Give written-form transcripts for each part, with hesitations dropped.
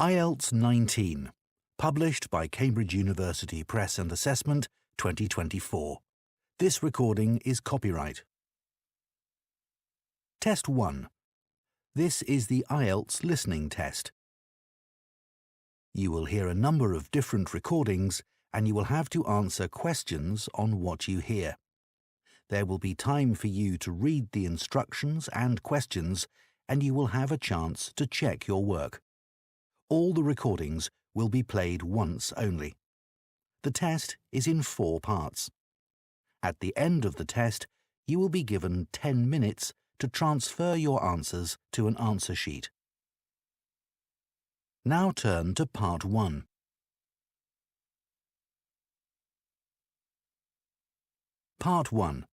IELTS 19, published by Cambridge University Press and Assessment 2024. This recording is copyright. Test 1. This is the IELTS listening test. You will hear a number of different recordings and you will have to answer questions on what you hear. There will be time for you to read the instructions and questions and you will have a chance to check your work. All the recordings will be played once only. The test is in 4 parts. At the end of the test, you will be given 10 minutes to transfer your answers to an answer sheet. Now turn to Part 1. Part 1.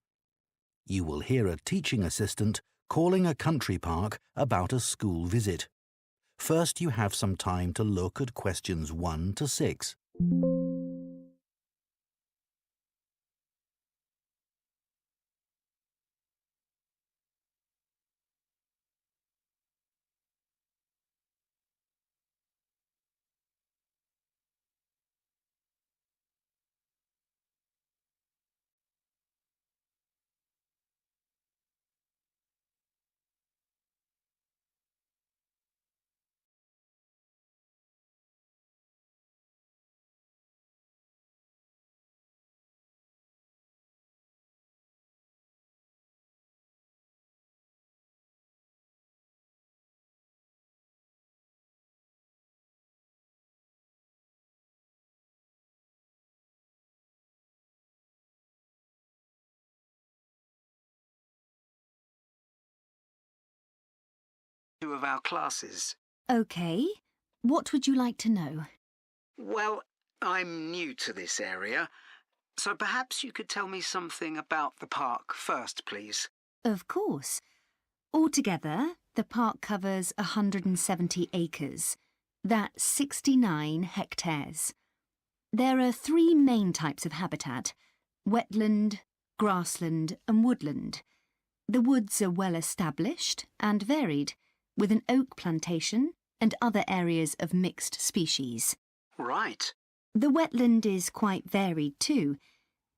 You will hear a teaching assistant calling a country park about a school visit. First, you have some time to look at questions 1 to 6. Of our classes. OK. What would you like to know? Well, I'm new to this area, so perhaps you could tell me something about the park first, please. Of course. Altogether, the park covers 170 acres. That's 69 hectares. There are 3 main types of habitat: wetland, grassland and woodland. The woods are well established and varied, with an oak plantation and other areas of mixed species. Right. The wetland is quite varied too.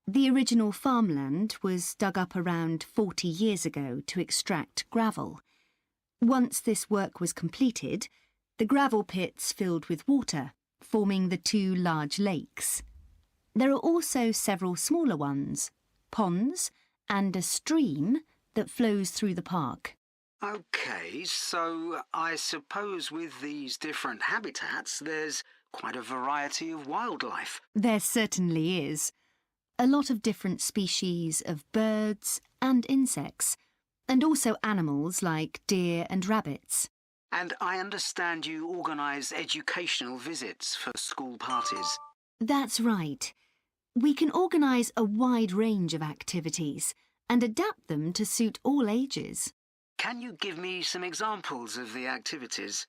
The original farmland was dug up around 40 years ago to extract gravel. Once this work was completed, the gravel pits filled with water, forming the 2 large lakes. There are also several smaller ones, ponds, and a stream that flows through the park. OK, so I suppose with these different habitats, there's quite a variety of wildlife. There certainly is. A lot of different species of birds and insects, and also animals like deer and rabbits. And I understand you organise educational visits for school parties. That's right. We can organise a wide range of activities and adapt them to suit all ages. Can you give me some examples of the activities?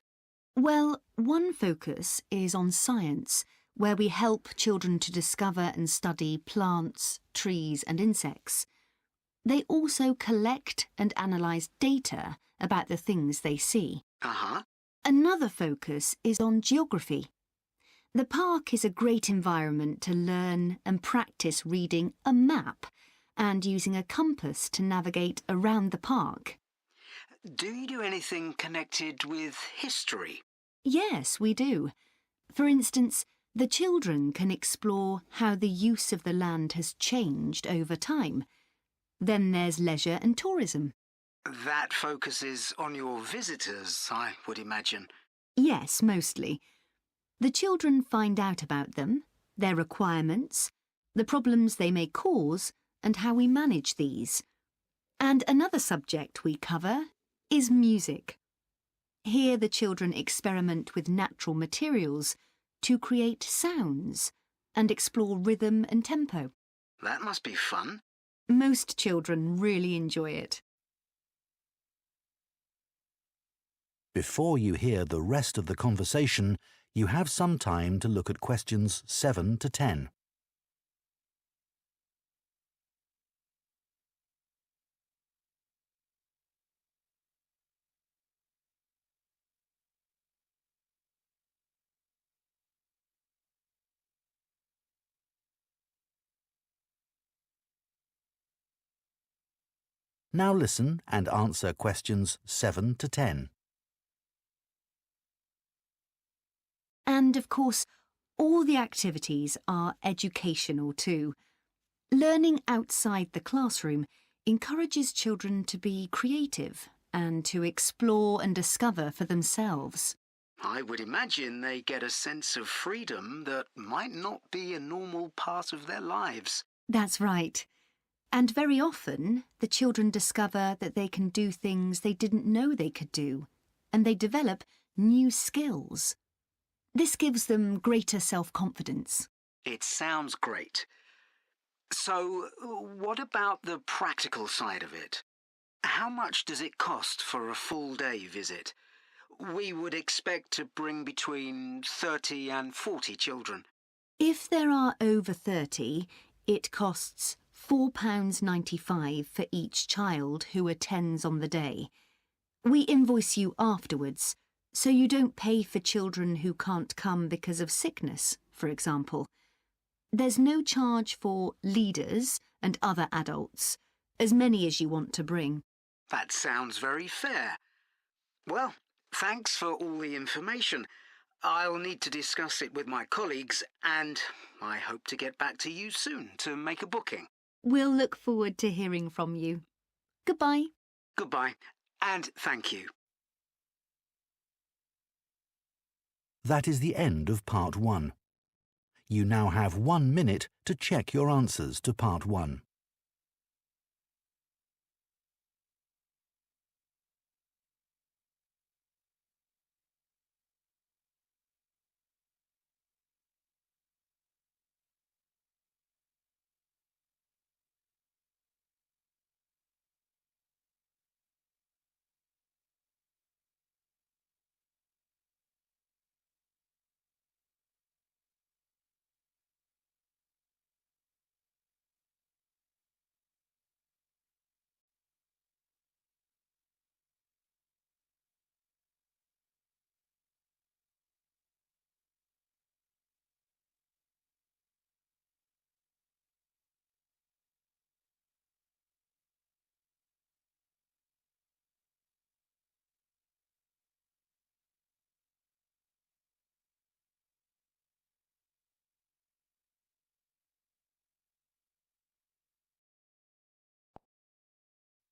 Well, one focus is on science, where we help children to discover and study plants, trees and insects. They also collect and analyse data about the things they see. Another focus is on geography. The park is a great environment to learn and practice reading a map and using a compass to navigate around the park. Do you do anything connected with history? Yes, we do. For instance, the children can explore how the use of the land has changed over time. Then there's leisure and tourism. That focuses on your visitors, I would imagine. Yes, mostly. The children find out about them, their requirements, the problems they may cause, and how we manage these. And another subject we cover is music. Here the children experiment with natural materials to create sounds and explore rhythm and tempo. That must be fun. Most children really enjoy it. Before you hear the rest of the conversation, you have some time to look at questions 7 to 10. Now listen and answer questions 7 to 10. And, of course, all the activities are educational too. Learning outside the classroom encourages children to be creative and to explore and discover for themselves. I would imagine they get a sense of freedom that might not be a normal part of their lives. That's right. And very often, the children discover that they can do things they didn't know they could do, and they develop new skills. This gives them greater self-confidence. It sounds great. So, what about the practical side of it? How much does it cost for a full-day visit? We would expect to bring between 30 and 40 children. If there are over 30, it costs £4.95 for each child who attends on the day. We invoice you afterwards, so you don't pay for children who can't come because of sickness, for example. There's no charge for leaders and other adults, as many as you want to bring. That sounds very fair. Well, thanks for all the information. I'll need to discuss it with my colleagues, and I hope to get back to you soon to make a booking. We'll look forward to hearing from you. Goodbye. Goodbye, and thank you. That is the end of Part 1. You now have 1 minute to check your answers to Part 1.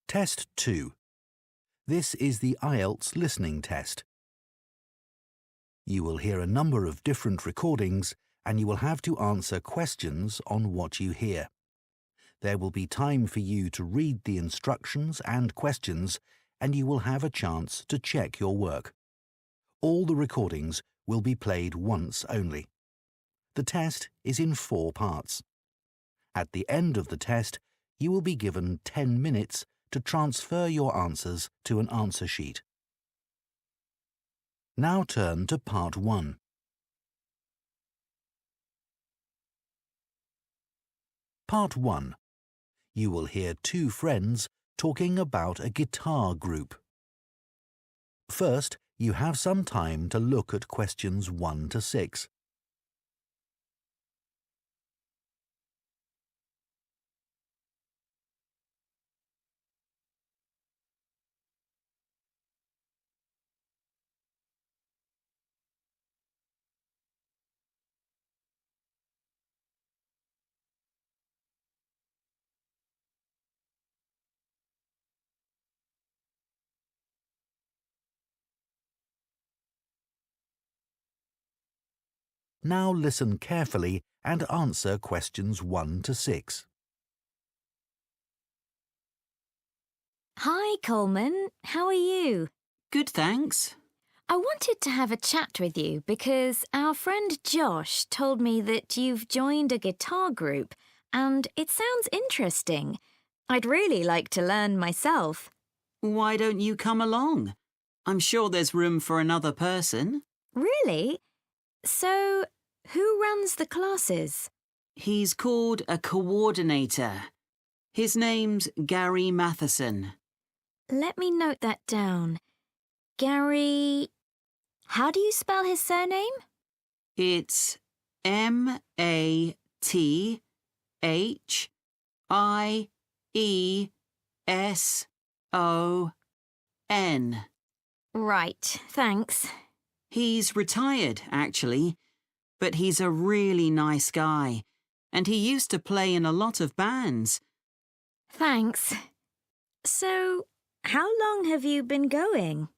Test 2. This is the IELTS listening test. You will hear a number of different recordings and you will have to answer questions on what you hear. There will be time for you to read the instructions and questions, and you will have a chance to check your work. All the recordings will be played once only. The test is in 4 parts. At the end of the test, you will be given 10 minutes to transfer your answers to an answer sheet. Now turn to Part 1. Part 1. You will hear 2 friends talking about a guitar group. First, you have some time to look at questions 1 to 6. Now listen carefully and answer questions 1 to 6. Hi, Coleman. How are you? Good, thanks. I wanted to have a chat with you because our friend Josh told me that you've joined a guitar group and it sounds interesting. I'd really like to learn myself. Why don't you come along? I'm sure there's room for another person. Really? So, who runs the classes? He's called a coordinator. His name's Gary Mathieson. Let me note that down. Gary... How do you spell his surname? It's Mathieson. Right, thanks. He's retired, actually, but he's a really nice guy, and he used to play in a lot of bands. Thanks. So, how long have you been going?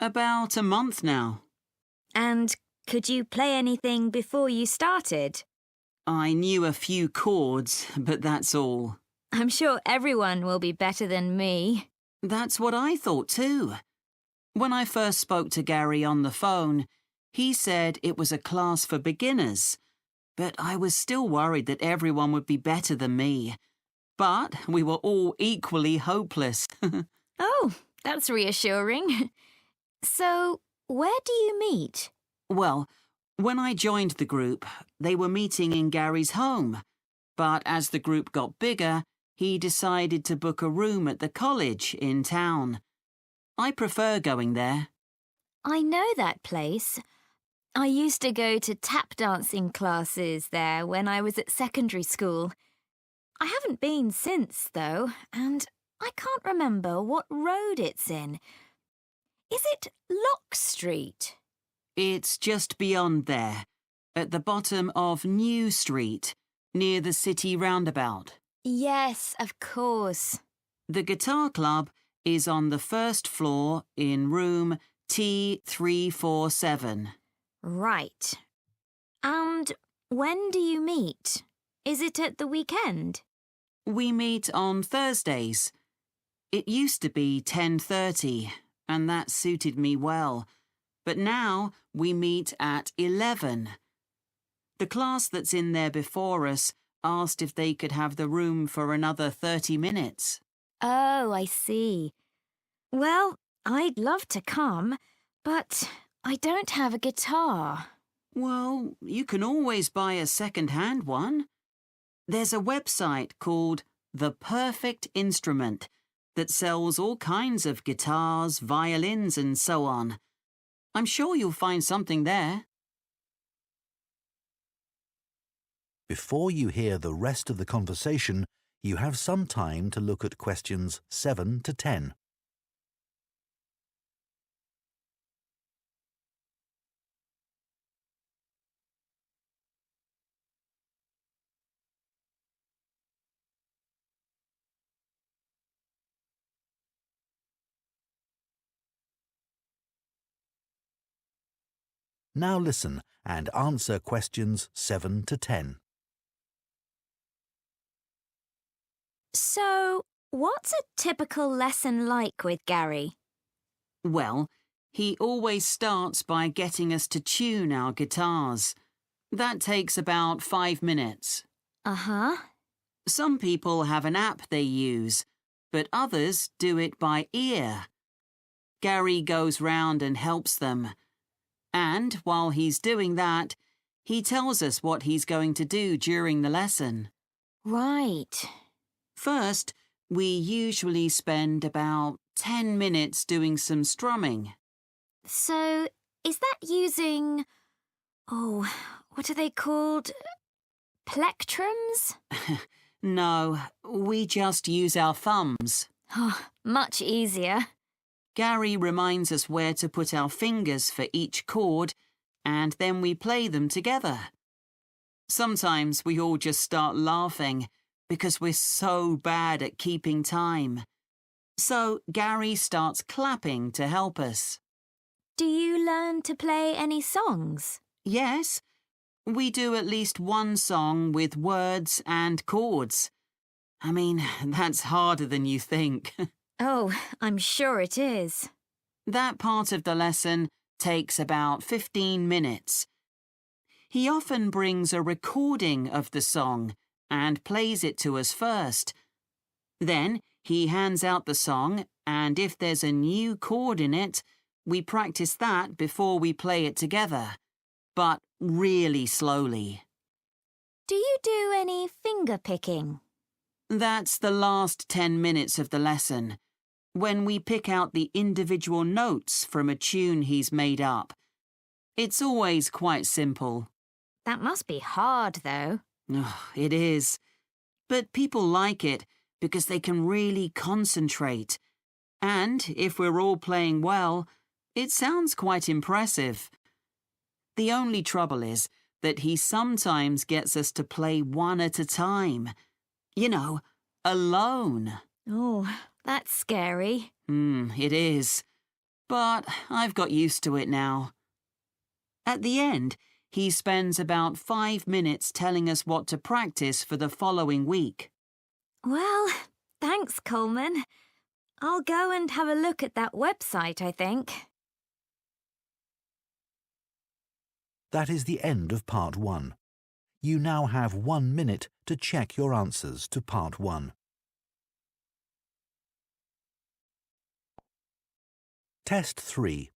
About a month now. And could you play anything before you started? I knew a few chords, but that's all. I'm sure everyone will be better than me. That's what I thought too. When I first spoke to Gary on the phone, he said it was a class for beginners, but I was still worried that everyone would be better than me. But we were all equally hopeless. Oh, that's reassuring. So, where do you meet? Well, when I joined the group, they were meeting in Gary's home. But as the group got bigger, he decided to book a room at the college in town. I prefer going there. I know that place. I used to go to tap dancing classes there when I was at secondary school. I haven't been since, though, and I can't remember what road it's in. Is it Lock Street? It's just beyond there, at the bottom of New Street, near the city roundabout. Yes, of course. The guitar club is on the first floor in room T347. Right. And when do you meet? Is it at the weekend? We meet on Thursdays. It used to be 10:30, and that suited me well. But now we meet at 11. The class that's in there before us asked if they could have the room for another 30 minutes. Oh, I see. Well, I'd love to come, but I don't have a guitar. Well, you can always buy a second-hand one. There's a website called The Perfect Instrument that sells all kinds of guitars, violins, and so on. I'm sure you'll find something there. Before you hear the rest of the conversation, you have some time to look at questions 7 to 10. Now listen and answer questions 7 to 10. So, what's a typical lesson like with Gary? Well, he always starts by getting us to tune our guitars. That takes about 5 minutes. Uh-huh. Some people have an app they use, but others do it by ear. Gary goes round and helps them. And while he's doing that, he tells us what he's going to do during the lesson. Right. First, we usually spend about 10 minutes doing some strumming. So, is that using... Oh, what are they called? Plectrums? No, we just use our thumbs. Oh, much easier. Gary reminds us where to put our fingers for each chord, and then we play them together. Sometimes we all just start laughing because we're so bad at keeping time. So Gary starts clapping to help us. Do you learn to play any songs? Yes, we do at least one song with words and chords. I mean, that's harder than you think. Oh, I'm sure it is. That part of the lesson takes about 15 minutes. He often brings a recording of the song and plays it to us first. Then he hands out the song, and if there's a new chord in it, we practice that before we play it together, but really slowly. Do you do any finger picking? That's the last 10 minutes of the lesson, when we pick out the individual notes from a tune he's made up. It's always quite simple. That must be hard, though. It is. But people like it because they can really concentrate. And if we're all playing well, it sounds quite impressive. The only trouble is that he sometimes gets us to play one at a time. You know, alone. Oh, that's scary. It is. But I've got used to it now. At the end, he spends about 5 minutes telling us what to practice for the following week. Well, thanks, Coleman. I'll go and have a look at that website, I think. That is the end of Part 1. You now have 1 minute to check your answers to Part 1. Test 3.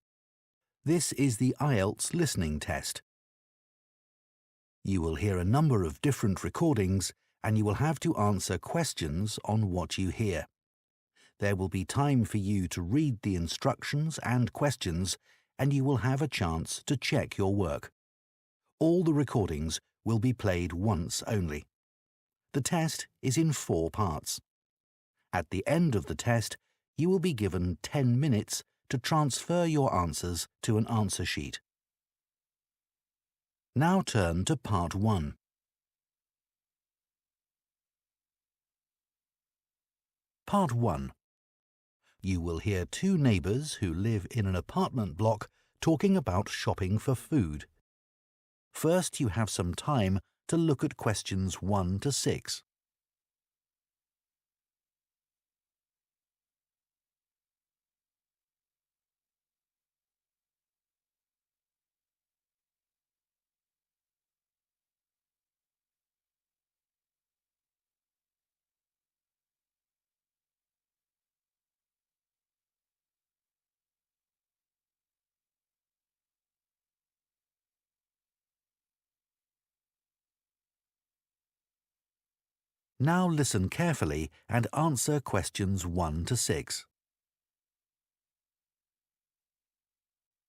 This is the IELTS listening test. You will hear a number of different recordings and you will have to answer questions on what you hear. There will be time for you to read the instructions and questions and you will have a chance to check your work. All the recordings will be played once only. The test is in 4 parts. At the end of the test, you will be given 10 minutes to transfer your answers to an answer sheet. Now turn to Part 1. Part 1. You will hear 2 neighbours who live in an apartment block talking about shopping for food. First, you have some time to look at questions 1 to 6. Now listen carefully and answer questions 1 to 6.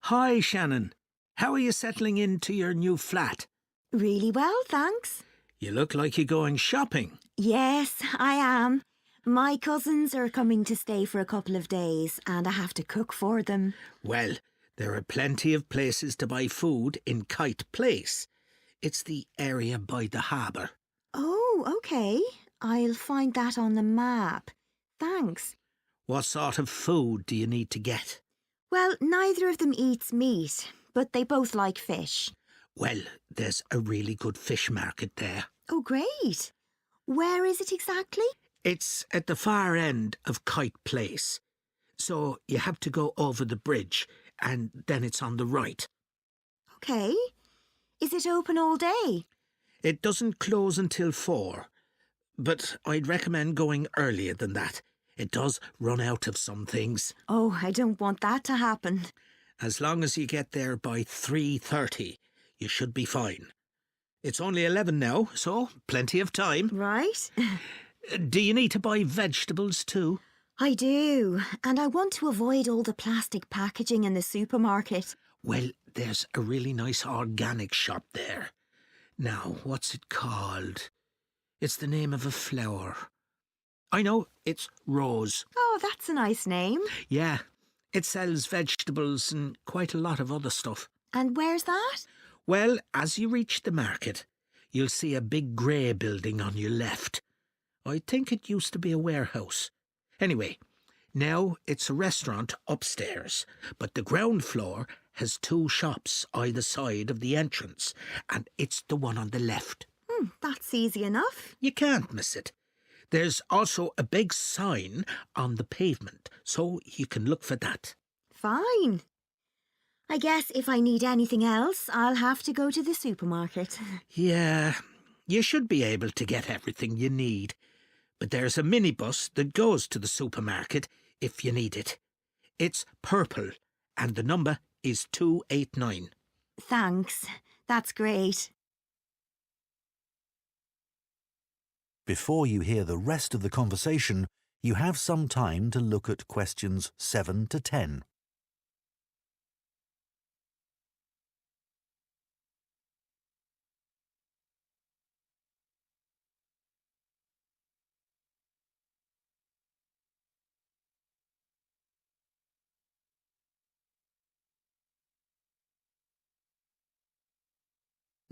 Hi, Shannon. How are you settling into your new flat? Really well, thanks. You look like you're going shopping. Yes, I am. My cousins are coming to stay for a couple of days and I have to cook for them. Well, there are plenty of places to buy food in Kite Place. It's the area by the harbour. Oh, OK. I'll find that on the map. Thanks. What sort of food do you need to get? Well, neither of them eats meat, but they both like fish. Well, there's a really good fish market there. Oh, great. Where is it exactly? It's at the far end of Kite Place. So you have to go over the bridge and then it's on the right. OK. Is it open all day? It doesn't close until 4. But I'd recommend going earlier than that. It does run out of some things. Oh, I don't want that to happen. As long as you get there by 3:30, you should be fine. It's only 11 now, so plenty of time. Right. Do you need to buy vegetables too? I do, and I want to avoid all the plastic packaging in the supermarket. Well, there's a really nice organic shop there. Now, what's it called? It's the name of a flower. I know, it's Rose. Oh, that's a nice name. Yeah, it sells vegetables and quite a lot of other stuff. And where's that? Well, as you reach the market, you'll see a big grey building on your left. I think it used to be a warehouse. Anyway, now it's a restaurant upstairs, but the ground floor has 2 shops either side of the entrance, and it's the one on the left. That's easy enough. You can't miss it. There's also a big sign on the pavement, so you can look for that. Fine. I guess if I need anything else, I'll have to go to the supermarket. Yeah, you should be able to get everything you need. But there's a minibus that goes to the supermarket if you need it. It's purple, and the number is 289. Thanks. That's great. Before you hear the rest of the conversation, you have some time to look at questions 7 to 10.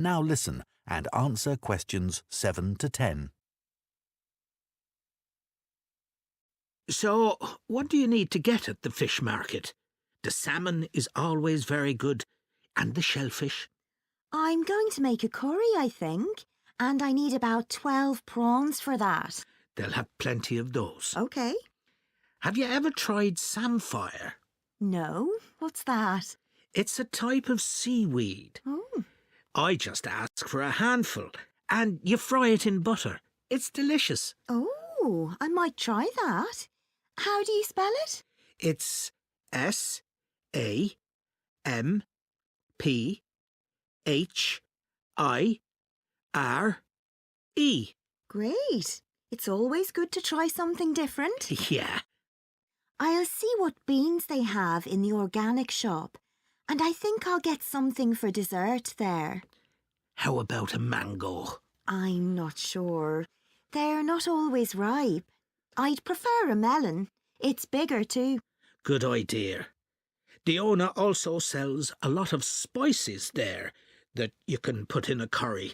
Now listen and answer questions 7 to 10. So, what do you need to get at the fish market? The salmon is always very good, and the shellfish. I'm going to make a curry, I think, and I need about 12 prawns for that. They'll have plenty of those. OK. Have you ever tried samphire? No, what's that? It's a type of seaweed. Oh. I just ask for a handful, and you fry it in butter. It's delicious. Oh, I might try that. How do you spell it? It's S-A-M-P-H-I-R-E. Great. It's always good to try something different. Yeah. I'll see what beans they have in the organic shop, and I think I'll get something for dessert there. How about a mango? I'm not sure. They're not always ripe. I'd prefer a melon. It's bigger too. Good idea. The owner also sells a lot of spices there that you can put in a curry,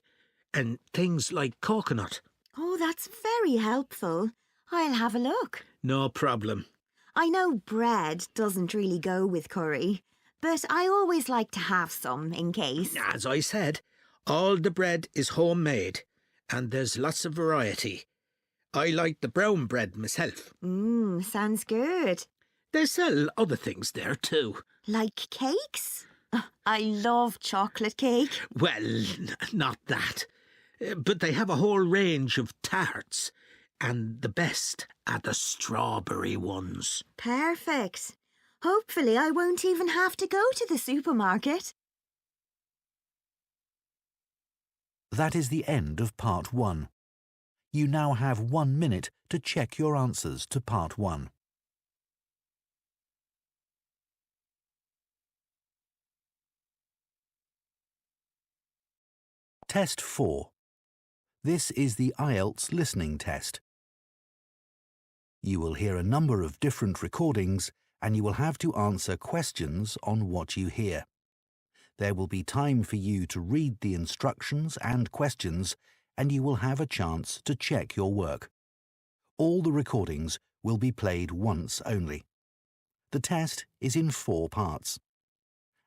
and things like coconut. Oh, that's very helpful. I'll have a look. No problem. I know bread doesn't really go with curry, but I always like to have some in case. As I said, all the bread is homemade, and there's lots of variety. I like the brown bread myself. Sounds good. They sell other things there too. Like cakes? I love chocolate cake. Well, not that. But they have a whole range of tarts, and the best are the strawberry ones. Perfect. Hopefully I won't even have to go to the supermarket. That is the end of Part 1. You now have 1 minute to check your answers to Part 1. Test 4. This is the IELTS listening test. You will hear a number of different recordings and you will have to answer questions on what you hear. There will be time for you to read the instructions and questions, and you will have a chance to check your work. All the recordings will be played once only. The test is in 4 parts.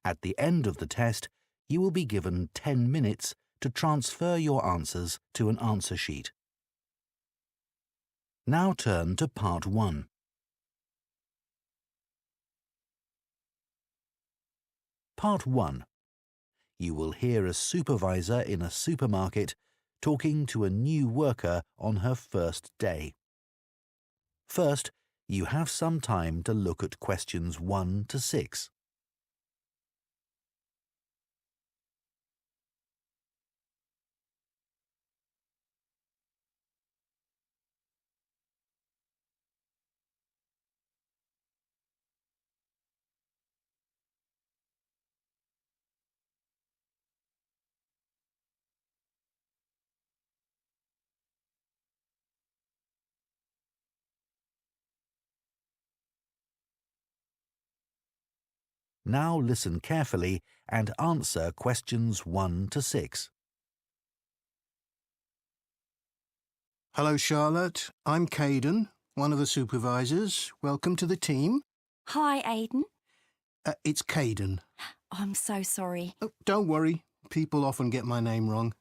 At the end of the test, you will be given 10 minutes to transfer your answers to an answer sheet. Now turn to Part 1. Part 1. You will hear a supervisor in a supermarket talking to a new worker on her first day. First, you have some time to look at questions 1 to 6. Now listen carefully and answer questions 1 to 6. Hello, Charlotte. I'm Kaeden, one of the supervisors. Welcome to the team. Hi, Aiden. It's Kaeden. I'm so sorry. Oh, don't worry. People often get my name wrong.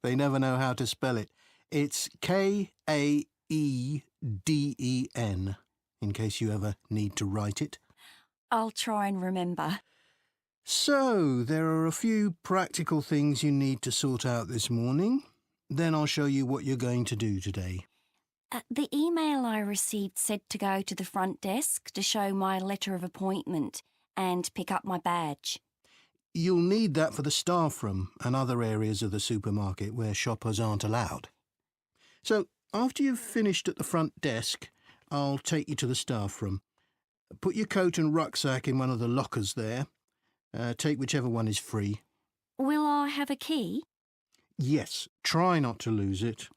They never know how to spell it. It's Kaeden, in case you ever need to write it. I'll try and remember. So, there are a few practical things you need to sort out this morning. Then I'll show you what you're going to do today. The email I received said to go to the front desk to show my letter of appointment and pick up my badge. You'll need that for the staff room and other areas of the supermarket where shoppers aren't allowed. So, after you've finished at the front desk, I'll take you to the staff room. Put your coat and rucksack in one of the lockers there. Take whichever one is free. Will I have a key? Yes, try not to lose it.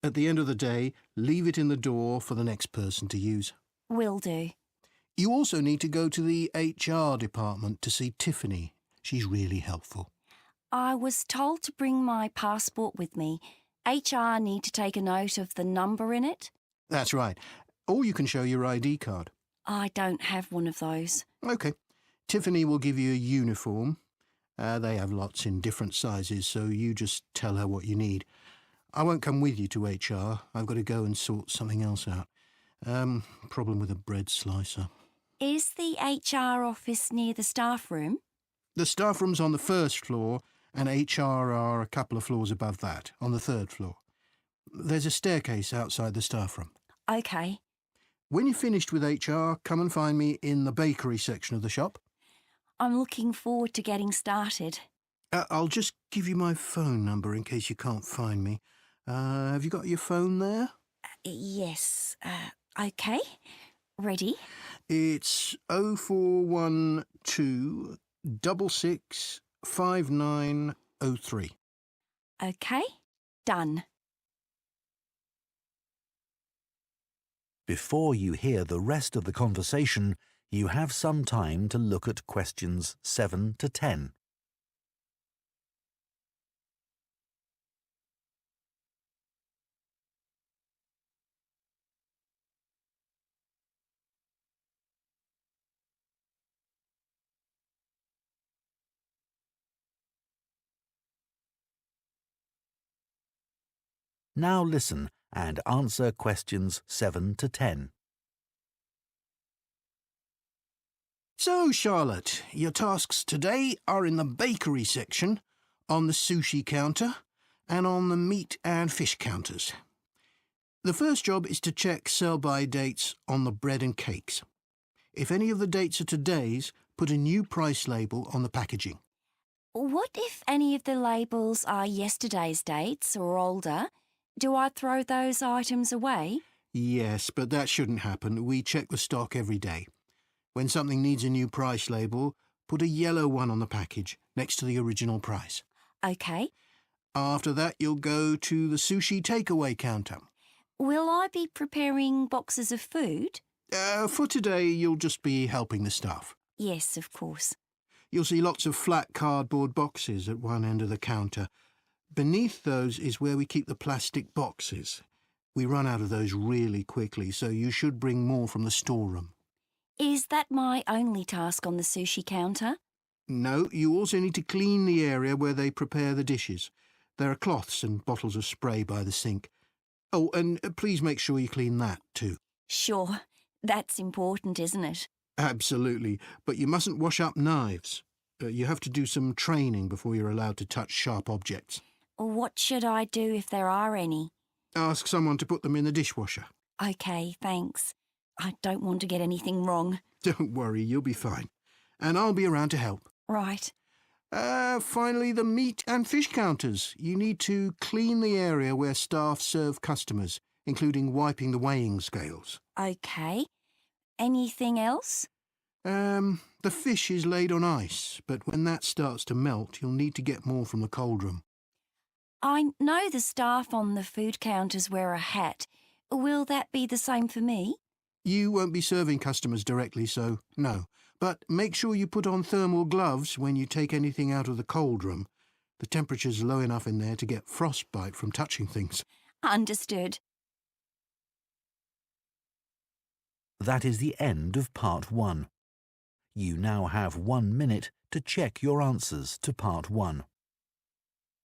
At the end of the day, leave it in the door for the next person to use. Will do. You also need to go to the HR department to see Tiffany. She's really helpful. I was told to bring my passport with me. HR need to take a note of the number in it. That's right. Or you can show your ID card. I don't have one of those. OK. Tiffany will give you a uniform. They have lots in different sizes, so you just tell her what you need. I won't come with you to HR. I've got to go and sort something else out. Problem with a bread slicer. Is the HR office near the staff room? The staff room's on the first floor, and HR are a couple of floors above that, on the third floor. There's a staircase outside the staff room. OK. When you're finished with HR, come and find me in the bakery section of the shop. I'm looking forward to getting started. I'll just give you my phone number in case you can't find me. Have you got your phone there? Yes. OK. Ready? It's 0412 66 5903. OK. Done. Before you hear the rest of the conversation, you have some time to look at questions 7 to 10. Now listen and answer questions 7 to 10. So, Charlotte, your tasks today are in the bakery section, on the sushi counter, and on the meat and fish counters. The first job is to check sell-by dates on the bread and cakes. If any of the dates are today's, put a new price label on the packaging. What if any of the labels are yesterday's dates or older? Do I throw those items away? Yes, but that shouldn't happen. We check the stock every day. When something needs a new price label, put a yellow one on the package, next to the original price. OK. After that, you'll go to the sushi takeaway counter. Will I be preparing boxes of food? For today, you'll just be helping the staff. Yes, of course. You'll see lots of flat cardboard boxes at one end of the counter. Beneath those is where we keep the plastic boxes. We run out of those really quickly, so you should bring more from the storeroom. Is that my only task on the sushi counter? No, you also need to clean the area where they prepare the dishes. There are cloths and bottles of spray by the sink. Oh, and please make sure you clean that too. Sure. That's important, isn't it? Absolutely, but you mustn't wash up knives. You have to do some training before you're allowed to touch sharp objects. What should I do if there are any? Ask someone to put them in the dishwasher. OK, thanks. I don't want to get anything wrong. Don't worry, you'll be fine. And I'll be around to help. Right. Finally, the meat and fish counters. You need to clean the area where staff serve customers, including wiping the weighing scales. OK. Anything else? The fish is laid on ice, but when that starts to melt, you'll need to get more from the cold room. I know the staff on the food counters wear a hat. Will that be the same for me? You won't be serving customers directly, so no. But make sure you put on thermal gloves when you take anything out of the cold room. The temperature's low enough in there to get frostbite from touching things. Understood. That is the end of part 1. You now have 1 minute to check your answers to part 1.